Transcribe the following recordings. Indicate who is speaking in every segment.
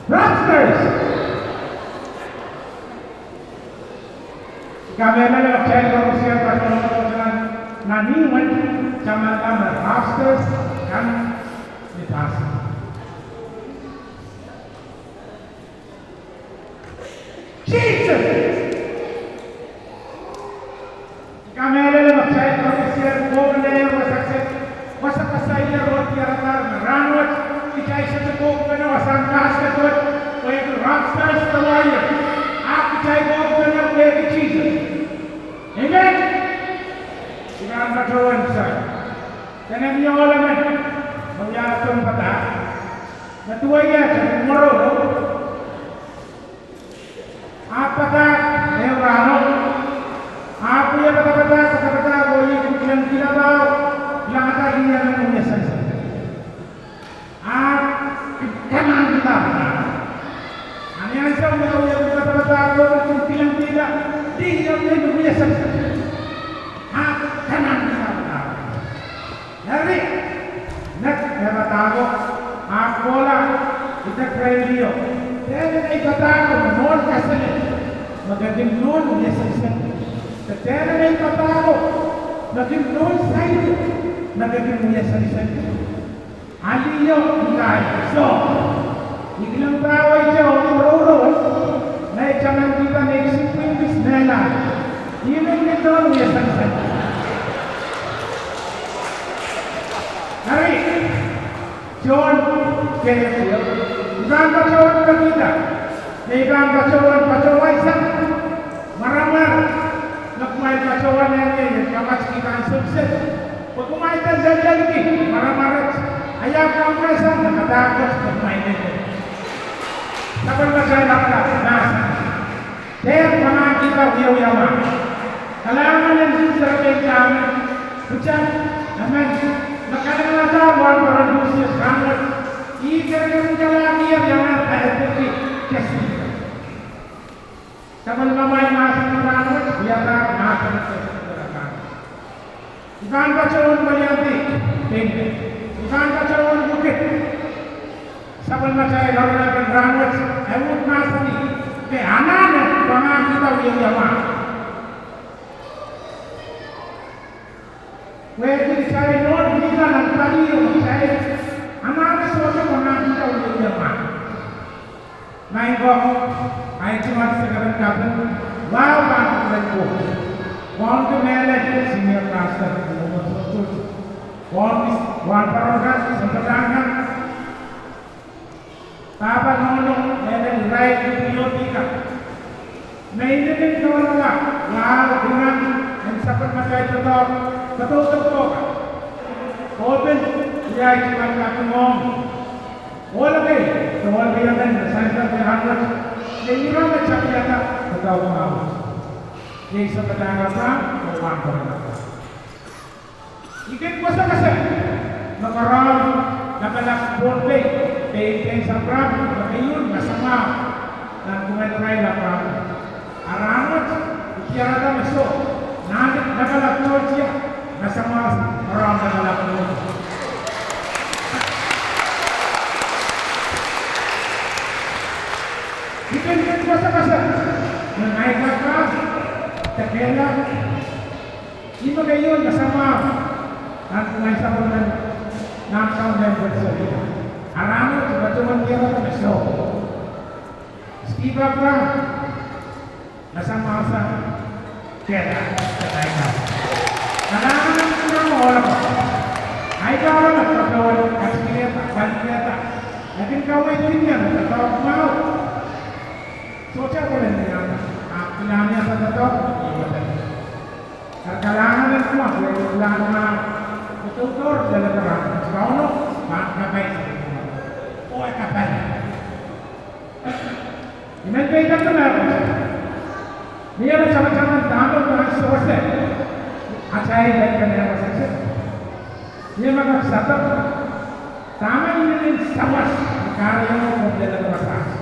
Speaker 1: Rockstars! Kami adalah channel manusia berkelanjutan naniman sama-sama rockstars kan dipasang. Jesus! Kami adalah channel manusia berkelanjutan wasak kasaya roti aratar meranut ikay sa tukog ka na wasang kaskatot o yung rockstars na warrior ako chay mo ka na pwede Jesus amen ikan katawan sa kanan niyo olaman magyatong bata natuwa yan sa tumoro apata neurano apo yung bata-bata sa bata o yung bilang kinabaw bilang atagi yan ang umiyasan sa kanan kita ano yan siya yung bata-bata yung bilang tila di yung umiyasan sa kanan kita dari nagkabatago ako lang itakreiliyo kaya na ibatago noon kasi magandang noon umiyasan sa kaya na ibatago naging noon sa iyo naging umiyasan sa iyo aliyo ingay so ikilang tao ito ururo na ikaman kita na isipin bisnela yun nito umiyasan sa iyo hari John kaya isang kacawan kanina na isang kacawan isang maramar nagkumain kacawan yan ngayon kapas kita ang sukses pag kumain ka dyan lagi maramar ayaw ka ang kasa nakadakot nagkumain nito sabal ba siya nakala nasa kaya mga kita uyaw-yawa kailangan ng sarapin kami kutsa naman nakalangatawa para Diyos sangat ikarang kalangiyar yang ada kasi sabal mamay masang maramot biyata masang sa ikan kacawan balianti ikan kacawan bukit sabal masay lalakan ramot emut masani ke anak pangang kita uyaw-yawa pwede saya non bisa nagtali o saya anak suatu pangang kita uyaw-yawa naik kok ay cuma sekarang kapal wow banget ko wan ke mele senior pastor nomor 1 wan parokan sempedangan tapa nolong mele right biotika maintain kawan ka wow dengan yang sapat macam itu betul open ya cuma ngomong wala kay tawal kaya dan saya berharap Sehingga macam biasa betul mau. Yang sebenarnya orang berkata. Ikan kuasa kasar. Nakarang nakalak boleh. Tenteng sabram makayun masama. Dan kumain lapang. Arangat tiada masuk. Nanti nakalak tolcia masama orang nakalak tolcia. Ikan kuasa menaik kapal terkena ini magayon bersama dan pemain sabunan 6 tahun yang bersama aramu kebetulan dia akan besok Steve Abram bersama asa kera kenaikan aramu kita mau orang aida orang berkawan kasihnya tak banyak tak lakin kau ini yang tahu mau socha boleh dengan pilihannya tetap terkalangan dan semua pilihannya betul-betul dalam terang sekarang kapai oh kapai ini kita kenal dia macam-macam dalam dengan sosial acai dan kenal sosial dia makan satu sama ini sawas karya yang dalam terang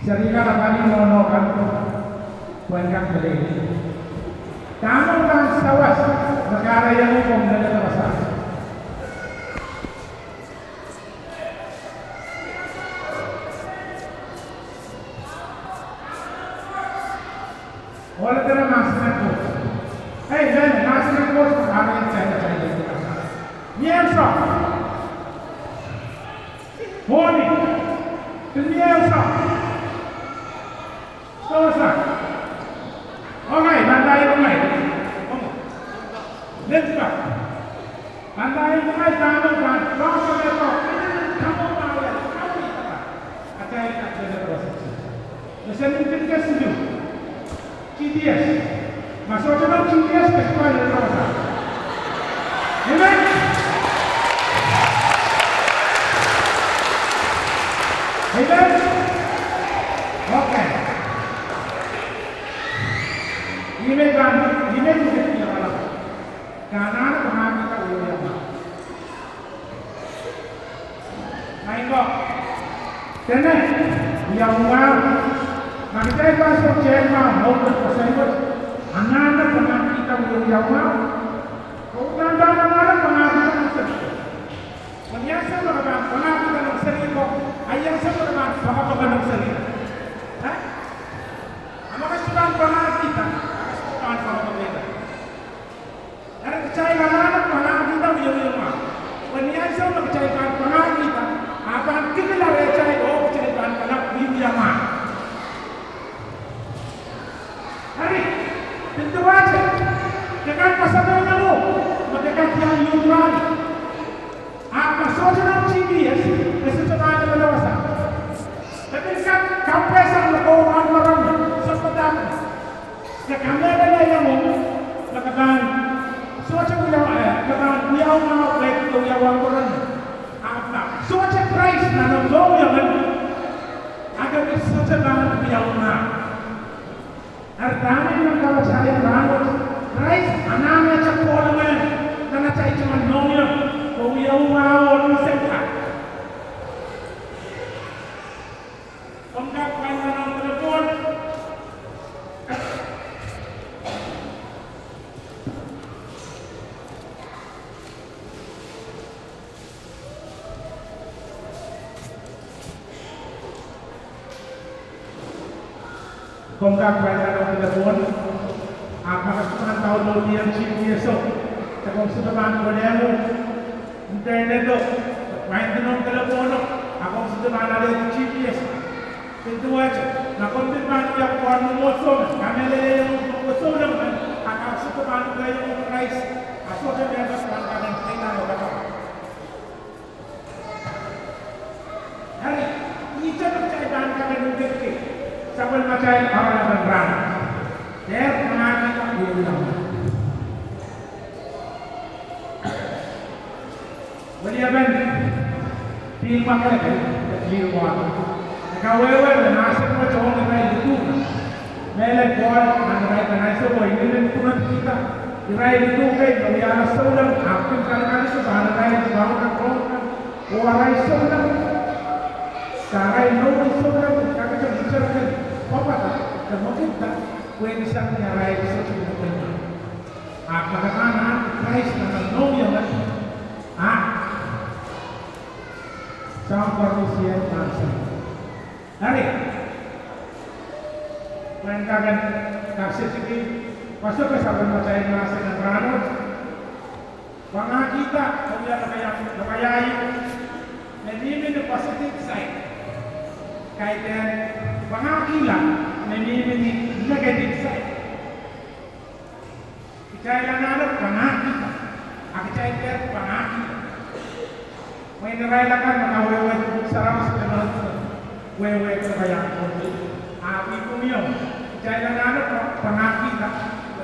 Speaker 1: Serika kami menolongkan buangkan beli. Kamu kan sawas negara yang hukum dan masalah. Comienza. Boni. Comienza. Selesai. Okey, bandai mulai. Let's go. Bandai mulai tangan kan. Langsung itu. Kamu mau ya? Kamu ini. Atai tak ada proses. Mesin kita sejuk. GTS. Masuk dalam GTS ke sekolah dan kawasan. Amen. Amen. Okay. Ini juga tidak malah. Karena pernah kita ulang. Main kok. Karena yang mau kita masuk Jerman mau bersama anak-anak pernah kita ulang. Kau dan anak pernah kita bersama. Menyasa berapa pernah kita bersama kok. Ayam seberapa berapa pernah bersama. Apakah sudah pernah kita? Ada kecairan anak pernah kita ulang. Menyasa berkecairan pernah kita. Apa kita lari cai kecairan pernah ulang. Hari tentu aja dengan pasangan kamu mereka yang yuran apa saja CBS kesetaraan dewasa tapi kan kapesan orang orang seperti ya kami ada yang mau lakukan suatu lakukan beliau mau baik itu yang orang apa suatu price nanti jauh yang agar kesetaraan beliau nak Artanya yang kalau saya bangun, rice anaknya cakap karena saya cuma nongol, kau yang mau niscaya. Kontak panggilan telepon. Kontak panggilan telepon. Apakah sudah tahu dulu yang CBS itu? Kalau sudah bangun dulu, internet itu, main telepon itu, aku sudah ada CBS. Tentu aja. Nah, konten bangun yang warna musuh, kami ada yang musuh dengan, akan sudah bangun yang rice, asal dia ada sekarang yang kita lakukan. Hari ini jangan percaya bangun kami mungkin sambil percaya orang yang berani. Dia mengajar dia. Beliau film apa lagi? Film apa? Kalau awal nasib macam orang lain itu, melek buat orang lain itu boleh ini pun kita. Orang itu kayak dia seorang aktif kadang-kadang itu orang lain bangun orang seorang, cara itu seorang kami cuma bicara apa tak? Kemudian tak. Kue bisa menyarai sesuatu yang benar. Apakah anak Christ akan nongol lagi? Sama manusia bangsa. Hari, mereka akan kasih sikit. Pasal kesalahan percaya merasa dan beranut. Bangga kita, kemudian berkayai. Memilih the positive side. Kaitan bangga kita. Memilih negative side. Kecairan anak pangak kita. Kecairan pangak kita. Menerayakan mengawal sarang sepenuh wewe kebayang kopi. Api kumio. Kecairan anak pangak kita.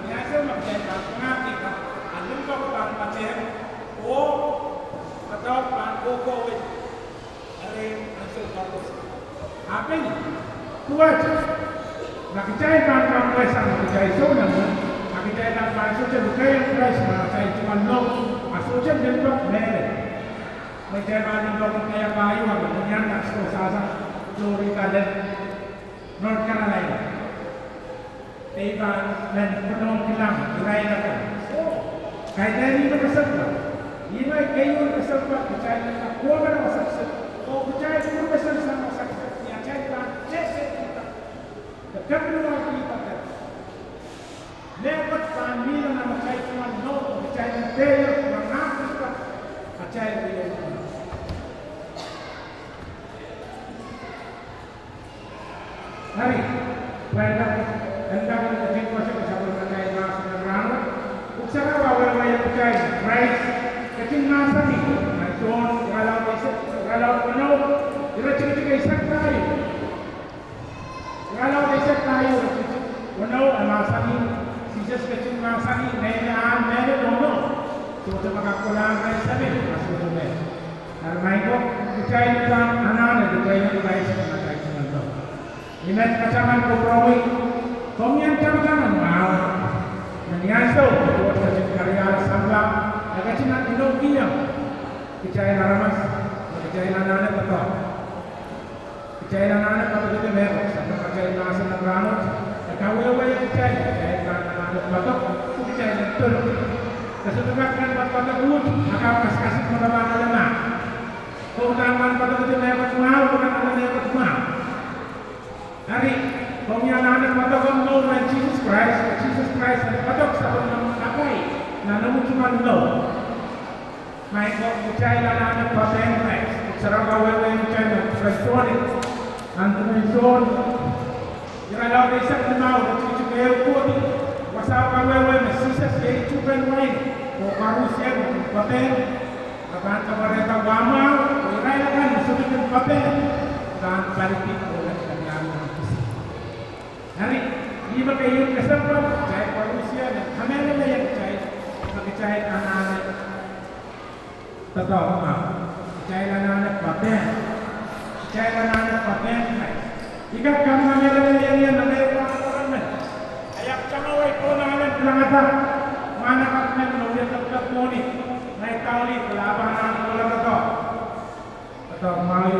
Speaker 1: Biasa kecairan pangak kita. Alun kau bang pacar. Atau bang koko we. Hari hasil bagus. Apa ini? Kuat. Nak kecai kan kamu sama kecai soalnya, nak kecai kan masuk je bukan yang price mana kecai cuma long, masuk je jemput mere. Kecai mana long kayak kayu apa punya nak sasa lori kalen, North Carolina. Tiba dan penuh kilam, gerai nak. Kecai ini berkesan. Ini kayu berkesan kecai nak kuat ada masak. Oh kecai itu berkesan sama masak. Yang kecai kan jese. Kedua kita lewat panggilan nama saya cuma no percaya dia mengaku macam dia. Hari, pada hendak menjadi kuasa bersama macam masa dan usaha awal yang macam price kecil masa ni, macam kalau penuh, dia cakap isak tayo. Kalau isak tayo, penuh masa ni, sisa kecil masa ni, nene dono. Suatu makakulang ay sabi, masuk doon. Armay ko, kaya ito ang anak, kaya ito tayo sa mga tayo sa mga. Inat kasaman ko prowi, kumyan kaman mau. Nanyaso, buat kasi karya sangla, kasi na inogiyang. Kaya naramas, kaya nanana pato. Kaya nanana pato dito meron, sa kaya nasa ng ranot, nakawawa yung kaya nanana pato, kaya nagtulog. Kesetujuan pada buat maka kasih menerima lama. Keutamaan pada itu lewat mau bukan ada lewat mau. Hari pemianan pada kamu dan Jesus Christ pada sebelum apa? Namun cuma no. Mereka percaya dalam pasien Christ. Serang awal yang percaya Kristonik. Antuman kalau desa mau cuci kau Pasal awal Mesija jadi cuman main, Marusia paten, akan kemerintah agama, merayakan sebutkan paten dan balik oleh kenyataan fisik. Hari ini berkaitan kesempatan cahaya Marusia dan kamera yang cahaya anak-anak tetap cahaya anak-anak paten, jika kamera yang namanya ayak camawai konalan pelangatan mana katmen nulis tetap moni naik kali pelabanan bola atau mau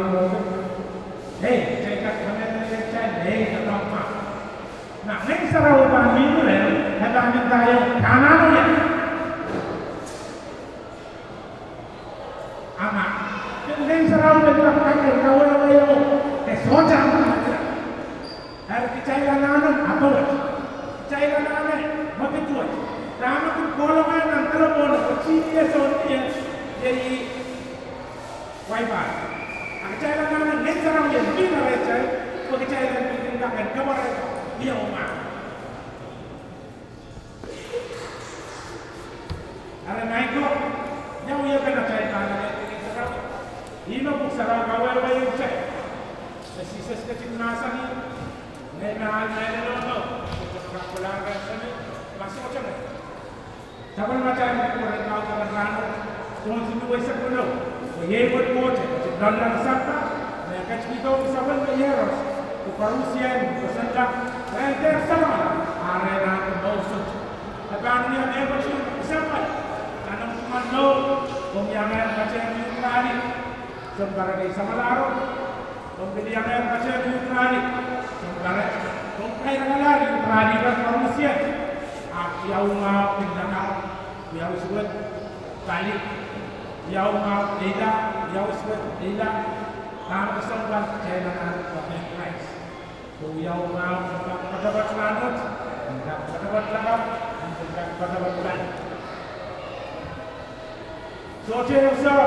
Speaker 1: cekat kamera cek tetap mah nah neng sarawan minggu ada minta yang kanan ya ama neng sarawan tetap kakek kawal soja harus dicari anak apa cairan aneh, begitu aja. Lama tu golongan antara bola kecil dia jadi wifi. Cairan aneh ni sekarang dia lebih dari cairan tindakan kabar dia umat. Ada naik kok, jauh ya kena cairan aneh ini sekarang. Ini bukan sekarang kawal bayar cai. Sisa kecil nasa ni, naik dulu. Pulang ke sini masih macam ni. Siapa macam ni orang tahu kalau rana, tuan sini wajib pulau. Ye buat motor, dalam sabta, mereka cerita siapa meyeros, keparusian, kesendak, mereka sama. Arena kebausan. Akan dia macam siapa? Karena cuma lo, pemiangan macam ni tadi. Sementara di sama larut, pemiangan macam ni tadi. Sementara kaya lagi peradilan manusia. Yang mau pindah, yang sebut balik, yang mau tidak, yang sebut tidak. Tanpa kesempatan jalan pakai Christ. Yang mau pejabat lanut, pejabat lengkap, pejabat lain. Soce usah,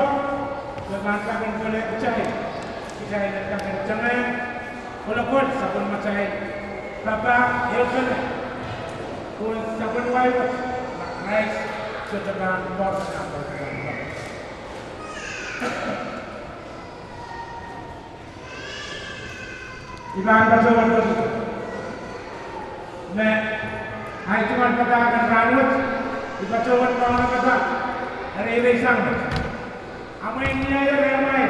Speaker 1: kemantakan boleh percaya, percaya dan jangan walaupun sabun macam Bapa, ya kan? Kun sabun wai, rice, setelah bos apa? Iban berjuang terus. Nah, hai cuma kata akan ranut, dibacawan kawan kata dari besang. Amai ni ada ramai,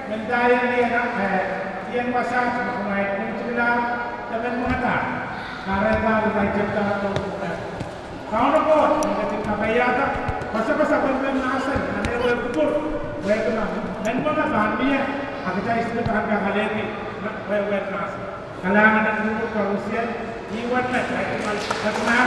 Speaker 1: mendaya ni nak yang pasang semai pun dengan mengata karena bukan cipta atau bukan kau nak buat cipta bayar pasal benda asal ada yang betul betul dan mana bahannya aku cari sebentar harga kali ini betul mas kalangan dan dulu karusian iwan lah saya cuma